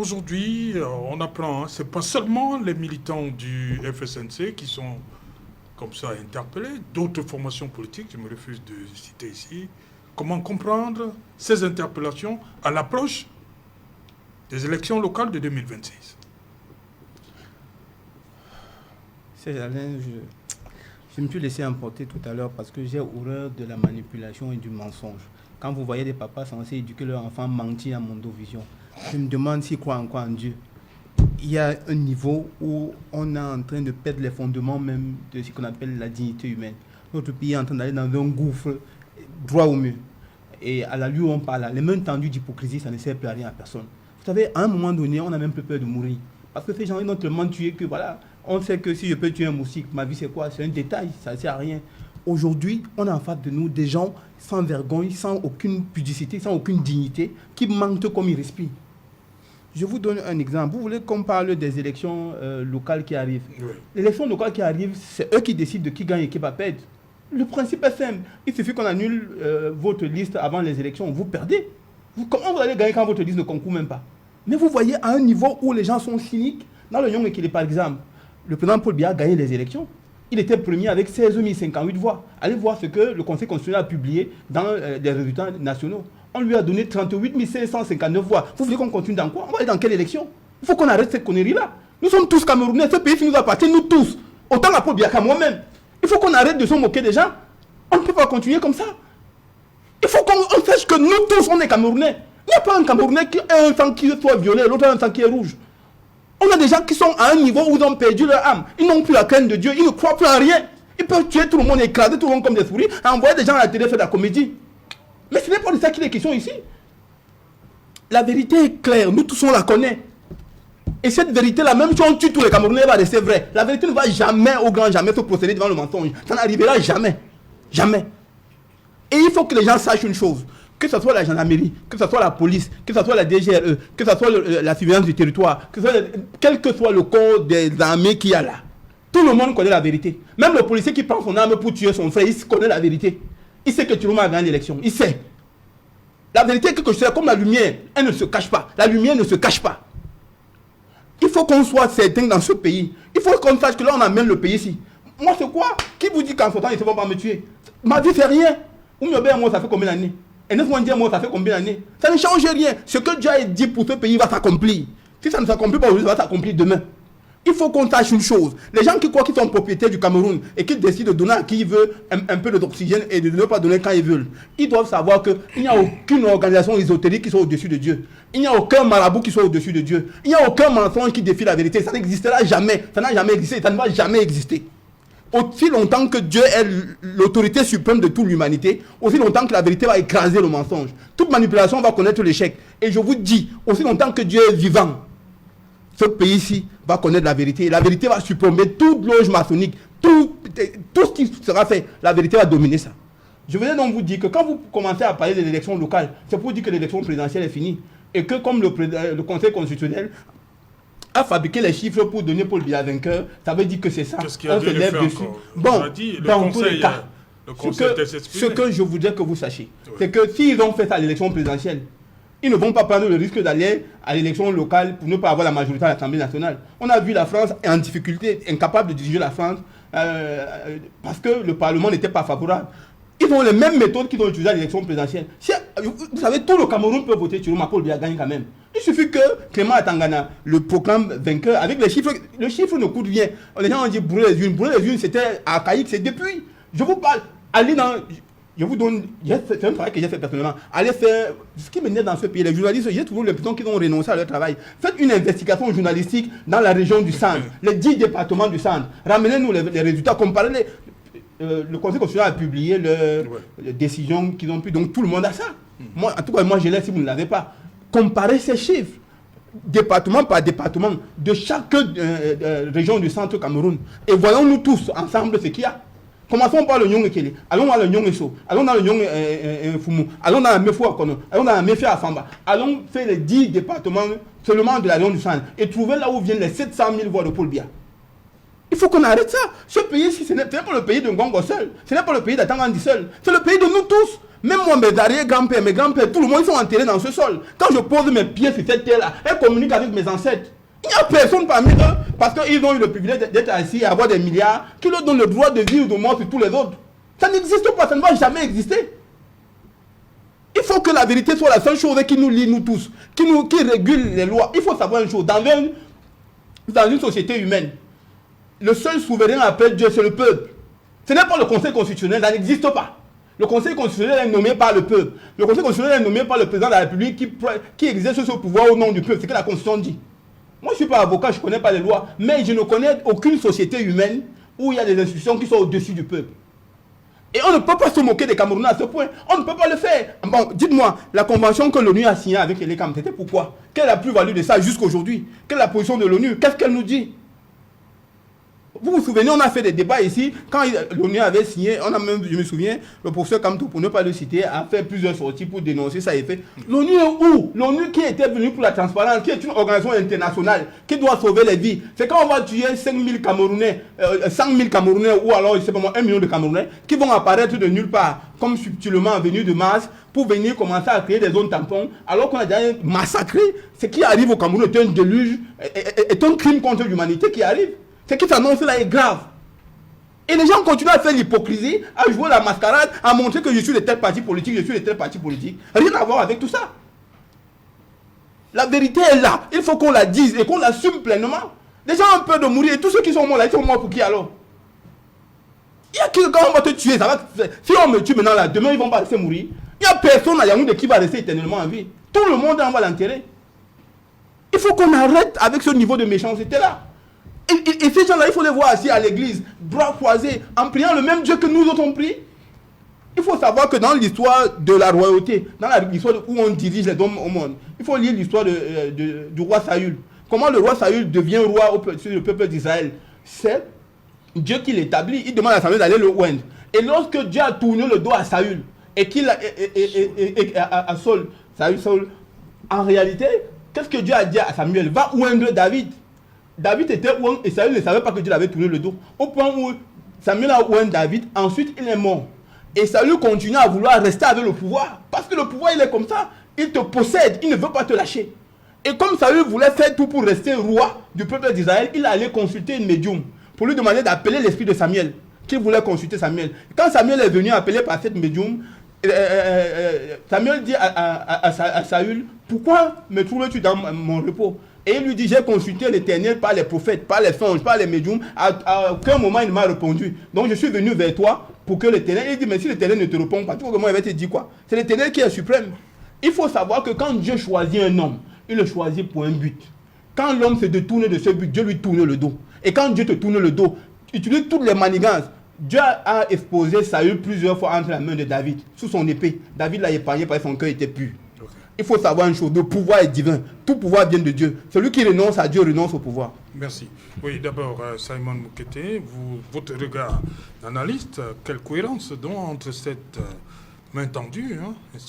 Aujourd'hui, on apprend, ce n'est pas seulement les militants du FSNC qui sont comme ça interpellés, d'autres formations politiques, je me refuse de citer ici. Comment comprendre ces interpellations à l'approche des élections locales de 2026? Je me suis laissé emporter tout à l'heure parce que j'ai horreur de la manipulation et du mensonge. Quand vous voyez des papas censés éduquer leur enfant mentir à Mondovision, je me demande s'ils croient encore en Dieu. Il y a un niveau où on est en train de perdre les fondements même de ce qu'on appelle la dignité humaine. Notre pays est en train d'aller dans un gouffre droit au mur. Et à la lui où on parle, les mains tendues d'hypocrisie, ça ne sert plus à rien à personne. Vous savez, à un moment donné, on a même plus peur de mourir. Parce que ces gens, ils n'ont tellement tué que voilà, on sait que si je peux tuer un moustique, ma vie c'est quoi? C'est un détail, ça ne sert à rien. Aujourd'hui, on a en face de nous des gens sans vergogne, sans aucune pudicité, sans aucune dignité, qui mentent comme ils respirent. Je vous donne un exemple. Vous voulez qu'on parle des élections locales qui arrivent? Oui. Les élections locales qui arrivent, c'est eux qui décident de qui gagne et qui va perdre. Le principe est simple. Il suffit qu'on annule votre liste avant les élections. Vous perdez. Comment vous allez gagner quand votre liste ne concourt même pas? Mais vous voyez à un niveau où les gens sont cyniques. Dans le Nyong-Ekele, par exemple, le président Paul Biya a gagné les élections. Il était premier avec 16 058 voix. Allez voir ce que le Conseil constitutionnel a publié dans les résultats nationaux. On lui a donné 38 559 voix. Vous voulez qu'on continue dans quoi? On va aller dans quelle élection? Il faut qu'on arrête cette connerie-là. Nous sommes tous Camerounais. Ce pays nous appartient, nous tous. Autant à Paul Biya qu'à moi-même. Il faut qu'on arrête de se moquer des gens. On ne peut pas continuer comme ça. Il faut qu'on sache que nous tous, on est Camerounais. Il n'y a pas un Camerounais qui a un sang qui soit violet, l'autre a un sang qui est rouge. On a des gens qui sont à un niveau où ils ont perdu leur âme. Ils n'ont plus la crainte de Dieu. Ils ne croient plus en rien. Ils peuvent tuer tout le monde, écraser tout le monde comme des souris, et envoyer des gens à la télé faire de la comédie. Mais ce n'est pas de ça qu'il est question ici. La vérité est claire. Nous tous, on la connaît. Et cette vérité-là, même si on tue tous les Camerounais, elle va rester vraie. La vérité ne va jamais, au grand jamais, se procéder devant le mensonge. Ça n'arrivera jamais. Jamais. Et il faut que les gens sachent une chose. Que ce soit la gendarmerie, que ce soit la police, que ce soit la DGRE, que ce soit la surveillance du territoire, quel que soit le corps des armées qu'il y a là. Tout le monde connaît la vérité. Même le policier qui prend son arme pour tuer son frère, il connaît la vérité. Il sait que Chiroma a gagné l'élection. Il sait. La vérité est que je sais, comme la lumière, elle ne se cache pas. La lumière ne se cache pas. Il faut qu'on soit certain dans ce pays. Il faut qu'on sache que là, on amène le pays ici. Moi, c'est quoi? Qui vous dit qu'en ce temps, ils ne vont pas me tuer? Ma vie, c'est rien. Ou moi, ça fait combien d'années? Et moi, ça fait combien d'années? Ça ne change rien. Ce que Dieu a dit pour ce pays va s'accomplir. Si ça ne s'accomplit pas aujourd'hui, ça va s'accomplir demain. Il faut qu'on sache une chose. Les gens qui croient qu'ils sont propriétaires du Cameroun et qui décident de donner à qui ils veulent un peu d'oxygène et de ne pas donner quand ils veulent, ils doivent savoir qu'il n'y a aucune organisation ésotérique qui soit au-dessus de Dieu. Il n'y a aucun marabout qui soit au-dessus de Dieu. Il n'y a aucun mensonge qui défie la vérité. Ça n'existera jamais. Ça n'a jamais existé. Ça ne va jamais exister. Aussi longtemps que Dieu est l'autorité suprême de toute l'humanité, aussi longtemps que la vérité va écraser le mensonge. Toute manipulation va connaître l'échec. Et je vous dis, aussi longtemps que Dieu est vivant, ce pays-ci va connaître la vérité. La vérité va surplomber toute loge maçonnique, tout ce qui sera fait. La vérité va dominer ça. Je voulais donc vous dire que quand vous commencez à parler de l'élection locale, c'est pour dire que l'élection présidentielle est finie. Et que comme le Conseil constitutionnel a fabriqué les chiffres pour donner Paul Biya vainqueur, ça veut dire que c'est ça. On se lève dessus. Bon, dans tous les cas, ce que je voudrais que vous sachiez, c'est que s'ils ont fait ça à l'élection présidentielle, ils ne vont pas prendre le risque d'aller à l'élection locale pour ne pas avoir la majorité à l'Assemblée nationale. On a vu la France en difficulté, incapable de diriger la France, parce que le Parlement n'était pas favorable. Ils ont les mêmes méthodes qu'ils ont utilisées à l'élection présidentielle. Vous savez, tout le Cameroun peut voter sur Paul Biya gagne quand même. Il suffit que Clément Atangana le proclame vainqueur avec les chiffres. Le chiffre ne coûte rien. Les gens ont dit brûler les unes. Brûler les unes, c'était archaïque, c'est depuis. Je vous parle. Allez dans. Je vous donne. C'est un travail que j'ai fait personnellement. Allez faire. Ce qui m'énerve dans ce pays, les journalistes, j'ai toujours l'impression qu'ils ont renoncé à leur travail. Faites une investigation journalistique dans la région du centre, les 10 départements du centre. Ramenez-nous les résultats, comparez-les. Le Conseil constitutionnel a publié les décisions qu'ils ont prises. Donc tout le monde a ça. Moi, en tout cas, moi je l'ai si vous ne l'avez pas. Comparez ces chiffres, département par département, de chaque région du centre Cameroun. Et voyons-nous tous ensemble ce qu'il y a. Commençons par le Nyong-Ekele. Allons dans le Nyong-Eso. Allons dans le Nyong-Fumu. Allons dans la Mefou-Akono. Allons dans la Mefé-Afamba. Allons faire les 10 départements seulement de la région du centre. Et trouver là où viennent les 700 000 voix de Paul Biya. Il faut qu'on arrête ça. Ce pays-ci, ce n'est pas le pays de Ngongo seul. Ce n'est pas le pays d'Atangandi seul. C'est le pays de nous tous. Même moi, mes arrière-grands-pères, mes grands-pères, tout le monde sont enterrés dans ce sol. Quand je pose mes pieds sur cette terre-là, elle communique avec mes ancêtres. Il n'y a personne parmi eux, parce qu'ils ont eu le privilège d'être assis et avoir des milliards, qui leur donnent le droit de vivre ou de mort sur tous les autres. Ça n'existe pas, ça ne va jamais exister. Il faut que la vérité soit la seule chose qui nous lie, nous tous, qui régule les lois. Il faut savoir une chose, dans une société humaine, le seul souverain après Dieu, c'est le peuple. Ce n'est pas le Conseil constitutionnel, ça n'existe pas. Le Conseil constitutionnel est nommé par le peuple. Le Conseil constitutionnel est nommé par le président de la République qui exerce ce pouvoir au nom du peuple. C'est ce que la Constitution dit. Moi, je ne suis pas avocat, je ne connais pas les lois, mais je ne connais aucune société humaine où il y a des institutions qui sont au-dessus du peuple. Et on ne peut pas se moquer des Camerounais à ce point. On ne peut pas le faire. Bon, dites-moi, la convention que l'ONU a signée avec les Cam, c'était pourquoi? Quelle est la plus-value de ça jusqu'à aujourd'hui? Quelle est la position de l'ONU? Qu'est-ce qu'elle nous dit? Vous vous souvenez, on a fait des débats ici, quand l'ONU avait signé, on a même, je me souviens, le professeur Kamto, pour ne pas le citer, a fait plusieurs sorties pour dénoncer ça et fait. L'ONU est où? L'ONU qui était venue pour la transparence, qui est une organisation internationale, qui doit sauver les vies. C'est quand on va tuer 5 000 Camerounais, 100 000 Camerounais, ou alors, je sais pas moi, 1 million de Camerounais, qui vont apparaître de nulle part, comme subtilement venus de Mars, pour venir commencer à créer des zones tampons, alors qu'on a déjà massacré. Ce qui arrive au Cameroun est un déluge, est un crime contre l'humanité qui arrive. Ce qui s'annonce là est grave. Et les gens continuent à faire l'hypocrisie, à jouer la mascarade, à montrer que je suis de tel parti politique, je suis de tel parti politique. Rien à voir avec tout ça. La vérité est là. Il faut qu'on la dise et qu'on l'assume pleinement. Les gens ont peur de mourir. Et tous ceux qui sont morts là, ils sont morts pour qui alors? Il y a qui, quand on va te tuer, ça va, si on me tue maintenant là, demain ils vont pas laisser mourir. Il n'y a personne à Yaoundé qui va rester éternellement en vie. Tout le monde en va l'enterrer. Il faut qu'on arrête avec ce niveau de méchanceté là. Et ces gens-là, il faut les voir assis à l'église, bras croisés, en priant le même Dieu que nous autres on prie. Il faut savoir que dans l'histoire de la royauté, dans l'histoire où on dirige les hommes au monde, il faut lire l'histoire du roi Saül. Comment le roi Saül devient roi sur le peuple d'Israël. C'est Dieu qui l'établit. Il demande à Samuel d'aller le oindre. Et lorsque Dieu a tourné le dos à Saül, et qu'il à Saul, en réalité, qu'est-ce que Dieu a dit à Samuel? Va oindre David. David était oint et Saül ne savait pas que Dieu l'avait tourné le dos. Au point où Samuel a oint David, ensuite il est mort. Et Saül continue à vouloir rester avec le pouvoir. Parce que le pouvoir il est comme ça. Il te possède, il ne veut pas te lâcher. Et comme Saül voulait faire tout pour rester roi du peuple d'Israël, il allait consulter une médium pour lui demander d'appeler l'esprit de Samuel. Qui voulait consulter Samuel. Quand Samuel est venu appeler par cette médium, Samuel dit à Saül, pourquoi me trouves-tu dans mon repos? Et il lui dit, j'ai consulté l'Éternel par les prophètes, par les songes, par les médiums. À aucun moment il m'a répondu. Donc je suis venu vers toi pour que l'Éternel... Il dit, mais si l'Éternel ne te répond pas, tu vois comment il va te dire quoi? C'est l'Éternel qui est suprême. Il faut savoir que quand Dieu choisit un homme, il le choisit pour un but. Quand l'homme se détourne de ce but, Dieu lui tourne le dos. Et quand Dieu te tourne le dos, utilise toutes les manigances. Dieu a exposé Saül plusieurs fois entre la main de David, sous son épée. David l'a épargné parce que son cœur était pur. Il faut savoir une chose, le pouvoir est divin. Tout pouvoir vient de Dieu. Celui qui renonce à Dieu renonce au pouvoir. Merci. Oui, d'abord, Simon Moukete, votre regard d'analyste, quelle cohérence donc entre cette main tendue